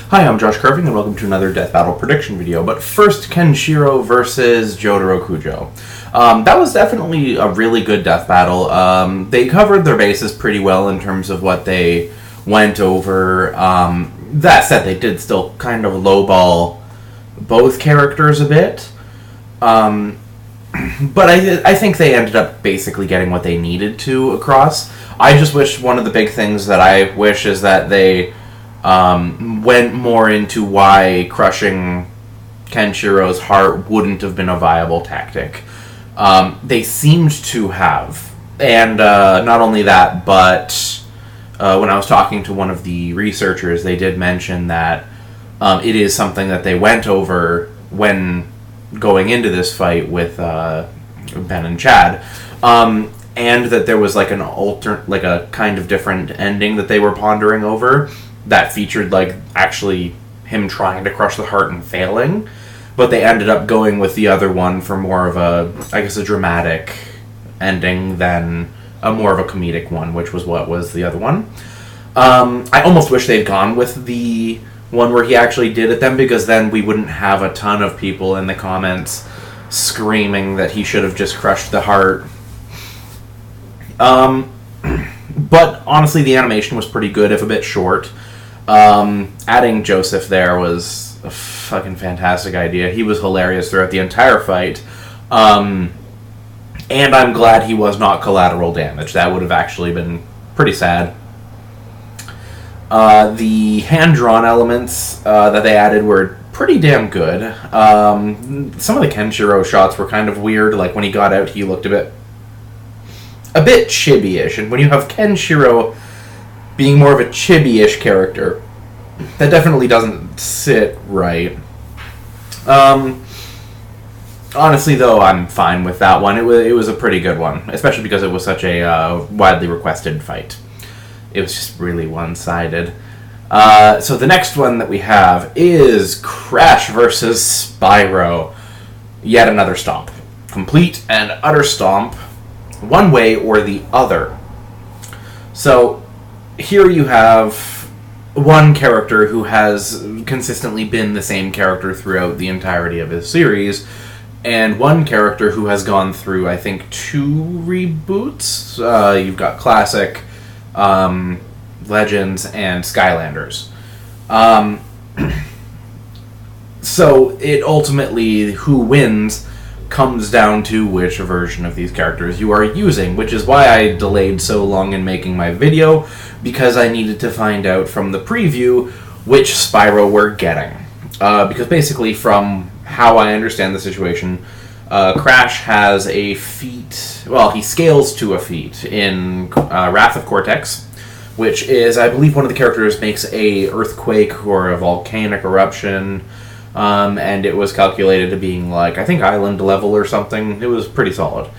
Hi, I'm Josh Curving, and welcome to another Death Battle prediction video. But first, Kenshiro versus Jotaro Kujo. That was definitely a really good death battle. They covered their bases pretty well in terms of what they went over. That said, they did still kind of lowball both characters a bit. But I think they ended up basically getting what they needed to across. I just wish one of the big things that I wish is that they went more into why crushing Kenshiro's heart wouldn't have been a viable tactic. They seemed to have. And not only that, but when I was talking to one of the researchers, they did mention that it is something that they went over when going into this fight with Ben and Chad. And that there was like a kind of different ending that they were pondering over that featured actually him trying to crush the heart and failing, but they ended up going with the other one for more of a dramatic ending than a more of a comedic one, which was what was the other one. I almost wish they'd gone with the one where he actually did it then, because then we wouldn't have a ton of people in the comments screaming that he should have just crushed the heart. But honestly, the animation was pretty good, if a bit short. Adding Joseph there was a fucking fantastic idea. He was hilarious throughout the entire fight. And I'm glad he was not collateral damage. That would have actually been pretty sad. The hand-drawn elements that they added were pretty damn good. Some of the Kenshiro shots were kind of weird. Like, when he got out, he looked a bit chibi-ish. And when you have Kenshiro being more of a chibi-ish character, that definitely doesn't sit right. Honestly, though, I'm fine with that one. It was a pretty good one, especially because it was such a widely requested fight. It was just really one-sided. So the next one that we have is Crash versus Spyro. Yet another stomp. Complete and utter stomp, one way or the other. So here you have one character who has consistently been the same character throughout the entirety of his series, and one character who has gone through, I think, 2 reboots. You've got Classic, Legends, and Skylanders. So it ultimately, who wins comes down to which version of these characters you are using, which is why I delayed so long in making my video, because I needed to find out from the preview which Spyro we're getting. Because basically, from how I understand the situation, Crash has a feat, well, he scales to a feat in Wrath of Cortex, which is, I believe, one of the characters makes a earthquake or a volcanic eruption, and it was calculated to being I think island level or something. It was pretty solid.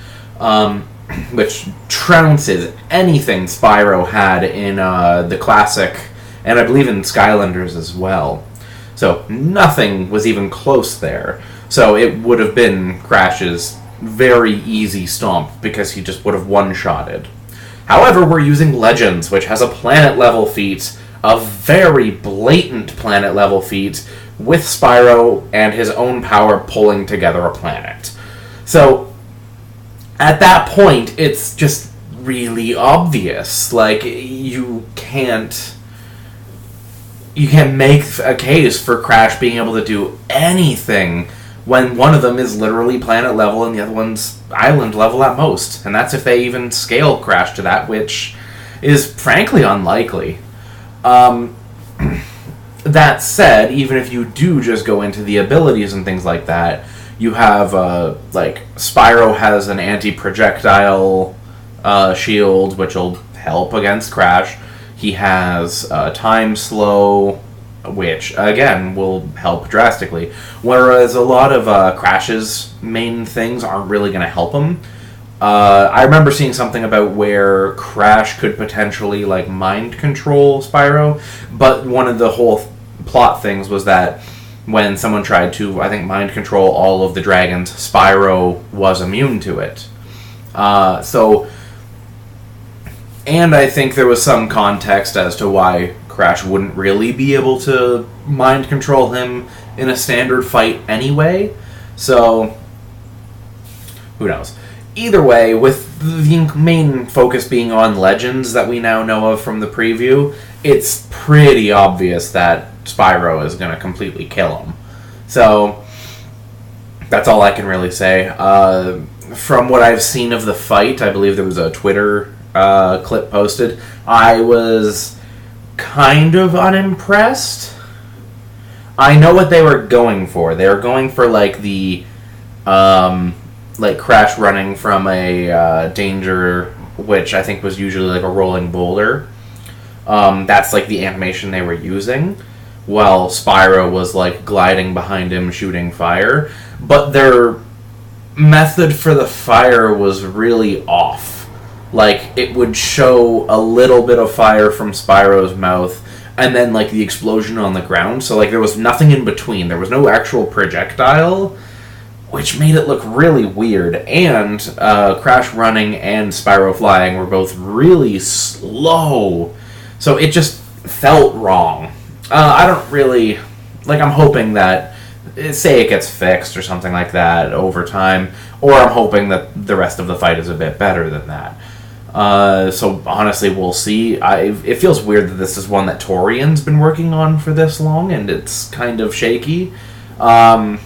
Which trounces anything Spyro had in the Classic, and I believe in Skylanders as well. So nothing was even close there. So it would have been Crash's very easy stomp, because he just would have one-shotted. However, we're using Legends, which has a planet-level feat, a very blatant planet-level feat, with Spyro and his own power pulling together a planet. So, at that point, it's just really obvious. You can't make a case for Crash being able to do anything when one of them is literally planet level and the other one's island level at most. And that's if they even scale Crash to that, which is frankly unlikely. That said, even if you do just go into the abilities and things like that, you have, Spyro has an anti-projectile shield, which will help against Crash. He has time slow, which, again, will help drastically. Whereas a lot of Crash's main things aren't really going to help him. I remember seeing something about where Crash could potentially, mind control Spyro, but one of the whole plot things was that when someone tried to, I think, mind control all of the dragons, Spyro was immune to it. And I think there was some context as to why Crash wouldn't really be able to mind control him in a standard fight anyway. So, who knows? Either way, with the main focus being on Legends that we now know of from the preview, it's pretty obvious that Spyro is going to completely kill him. So, that's all I can really say. From what I've seen of the fight, I believe there was a Twitter clip posted. I was kind of unimpressed. I know what they were going for. They were going for like the like Crash running from a danger, which I think was usually like a rolling boulder. That's like the animation they were using, while Spyro was like gliding behind him shooting fire. But their method for the fire was really off. Like, it would show a little bit of fire from Spyro's mouth, and then, like, the explosion on the ground. So, like, there was nothing in between. There was no actual projectile, which made it look really weird. And Crash running and Spyro flying were both really slow. So it just felt wrong. I don't really... Like, I'm hoping that... Say it gets fixed or something like that over time. Or I'm hoping that the rest of the fight is a bit better than that. So honestly, we'll see. It feels weird that this is one that Torian's been working on for this long, and it's kind of shaky. I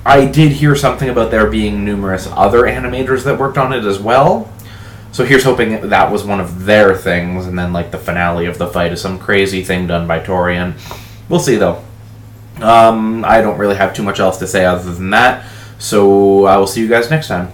did hear something about there being numerous other animators that worked on it as well. So here's hoping that was one of their things, and then like the finale of the fight is some crazy thing done by Torian. We'll see though. I don't really have too much else to say other than that. So I will see you guys next time.